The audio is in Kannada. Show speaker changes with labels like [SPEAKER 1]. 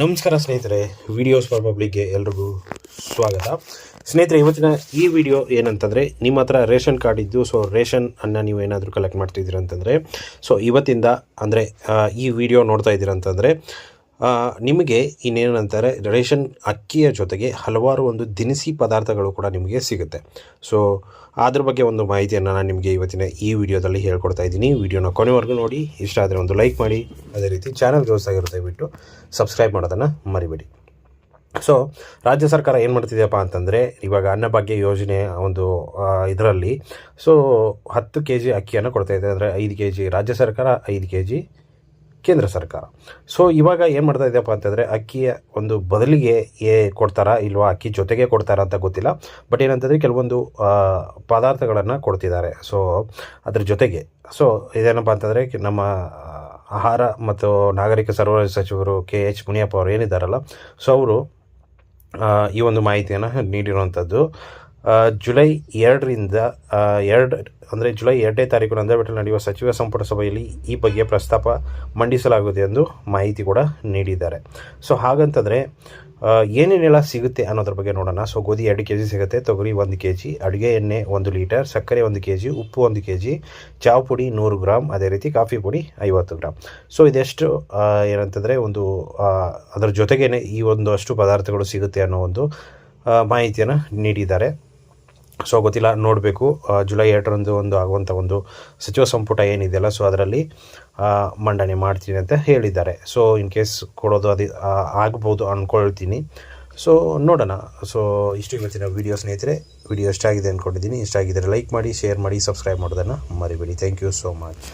[SPEAKER 1] ನಮಸ್ಕಾರ ಸ್ನೇಹಿತರೆ, ವಿಡಿಯೋಸ್ ಫಾರ್ ಪಬ್ಲಿಕ್ಗೆ ಎಲ್ರಿಗೂ ಸ್ವಾಗತ. ಸ್ನೇಹಿತರೆ, ಇವತ್ತಿನ ಈ ವಿಡಿಯೋ ಏನಂತಂದರೆ, ನಿಮ್ಮ ಹತ್ರ ರೇಷನ್ ಕಾರ್ಡ್ ಇದ್ದು ರೇಷನ್ ಅನ್ನು ನೀವು ಏನಾದರೂ ಕಲೆಕ್ಟ್ ಮಾಡ್ತಿದ್ದೀರ ಅಂತಂದರೆ ಇವತ್ತಿಂದ ಅಂದರೆ ಈ ವಿಡಿಯೋ ನೋಡ್ತಾ ಇದ್ದೀರಂತಂದರೆ ನಿಮಗೆ ಇನ್ನೇನಂತಾರೆ ರೇಷನ್ ಅಕ್ಕಿಯ ಜೊತೆಗೆ ಹಲವಾರು ಒಂದು ದಿನಸಿ ಪದಾರ್ಥಗಳು ಕೂಡ ನಿಮಗೆ ಸಿಗುತ್ತೆ. ಅದ್ರ ಬಗ್ಗೆ ಒಂದು ಮಾಹಿತಿಯನ್ನು ನಾನು ನಿಮಗೆ ಇವತ್ತಿನ ಈ ವಿಡಿಯೋದಲ್ಲಿ ಹೇಳ್ಕೊಡ್ತಾ ಇದ್ದೀನಿ. ವಿಡಿಯೋನ ಕೊನೆವರೆಗೂ ನೋಡಿ, ಇಷ್ಟ ಆದರೆ ಒಂದು ಲೈಕ್ ಮಾಡಿ, ಅದೇ ರೀತಿ ಚಾನಲ್ಗೆ ಹೊಸದಾಗಿರುತ್ತೆ ಬಿಟ್ಟು ಸಬ್ಸ್ಕ್ರೈಬ್ ಮಾಡೋದನ್ನು ಮರಿಬೇಡಿ. ರಾಜ್ಯ ಸರ್ಕಾರ ಏನು ಮಾಡ್ತಿದೆಯಪ್ಪ ಅಂತಂದರೆ, ಇವಾಗ ಅನ್ನಭಾಗ್ಯ ಯೋಜನೆ ಒಂದು ಇದರಲ್ಲಿ 10 kg ಅಕ್ಕಿಯನ್ನು ಕೊಡ್ತಾಯಿದೆ. ಅಂದರೆ 5 kg ರಾಜ್ಯ ಸರ್ಕಾರ, 5 kg ಕೇಂದ್ರ ಸರ್ಕಾರ. ಇವಾಗ ಏನು ಮಾಡ್ತಾ ಇದೆಯಪ್ಪ ಅಂತಂದರೆ, ಅಕ್ಕಿಯ ಒಂದು ಬದಲಿಗೆ ಕೊಡ್ತಾರಾ ಇಲ್ವಾ, ಅಕ್ಕಿ ಜೊತೆಗೆ ಕೊಡ್ತಾರಾ ಅಂತ ಗೊತ್ತಿಲ್ಲ. ಬಟ್ ಏನಂತಂದರೆ ಕೆಲವೊಂದು ಪದಾರ್ಥಗಳನ್ನು ಕೊಡ್ತಿದ್ದಾರೆ. ಅದ್ರ ಜೊತೆಗೆ ಇದೇನಪ್ಪ ಅಂತಂದರೆ, ನಮ್ಮ ಆಹಾರ ಮತ್ತು ನಾಗರಿಕ ಸರಬರಾಜು ಸಚಿವರು KH ಮುನಿಯಪ್ಪ ಅವರು ಏನಿದ್ದಾರಲ್ಲ, ಅವರು ಈ ಒಂದು ಮಾಹಿತಿಯನ್ನು ನೀಡಿರುವಂಥದ್ದು. ಜುಲೈ 2ರಿಂದ ಅಂದರೆ ಜುಲೈ 2ನೇ ತಾರೀಕು ನಂದಬೆಟ್ಟಲ್ಲಿ ನಡೆಯುವ ಸಚಿವ ಸಂಪುಟ ಸಭೆಯಲ್ಲಿ ಈ ಬಗ್ಗೆ ಪ್ರಸ್ತಾಪ ಮಂಡಿಸಲಾಗುವುದು ಎಂದು ಮಾಹಿತಿ ಕೂಡ ನೀಡಿದ್ದಾರೆ. ಹಾಗಂತಂದರೆ ಏನೇನೆಲ್ಲ ಸಿಗುತ್ತೆ ಅನ್ನೋದ್ರ ಬಗ್ಗೆ ನೋಡೋಣ. ಗೋಧಿ 2 kg ಸಿಗುತ್ತೆ, ತೊಗರಿ 1 kg, ಅಡುಗೆ ಎಣ್ಣೆ 1 ಲೀಟರ್, ಸಕ್ಕರೆ 1 kg, ಉಪ್ಪು 1 kg, ಚಾವ್ ಪುಡಿ 100 ಗ್ರಾಮ್, ಅದೇ ರೀತಿ ಕಾಫಿ ಪುಡಿ 50 ಗ್ರಾಮ್. ಇದೆಷ್ಟು ಏನಂತಂದರೆ ಒಂದು ಅದರ ಜೊತೆಗೇ ಈ ಒಂದಷ್ಟು ಪದಾರ್ಥಗಳು ಸಿಗುತ್ತೆ ಅನ್ನೋ ಒಂದು ಮಾಹಿತಿಯನ್ನು ನೀಡಿದ್ದಾರೆ. ಗೊತ್ತಿಲ್ಲ, ನೋಡಬೇಕು. ಜುಲೈ 2ರಂದು ಆಗುವಂಥ ಒಂದು ಸಚಿವ ಸಂಪುಟ ಏನಿದೆಯಲ್ಲ, ಅದರಲ್ಲಿ ಮಂಡನೆ ಮಾಡ್ತೀನಿ ಅಂತ ಹೇಳಿದ್ದಾರೆ. ಇನ್ ಕೇಸ್ ಕೊಡೋದು ಅದು ಆಗ್ಬೋದು ಅಂದ್ಕೊಳ್ತೀನಿ. ನೋಡೋಣ. ಇಷ್ಟು ಇವತ್ತಿನ ವಿಡಿಯೋ ಸ್ನೇಹಿತರೆ. ವಿಡಿಯೋ ಇಷ್ಟ ಆಗಿದೆ ಅಂದ್ಕೊಂಡಿದ್ದೀನಿ. ಇಷ್ಟ ಆಗಿದ್ದರೆ ಲೈಕ್ ಮಾಡಿ, ಶೇರ್ ಮಾಡಿ, ಸಬ್ಸ್ಕ್ರೈಬ್ ಮಾಡೋದನ್ನು ಮರಿಬೇಡಿ. Thank you so much.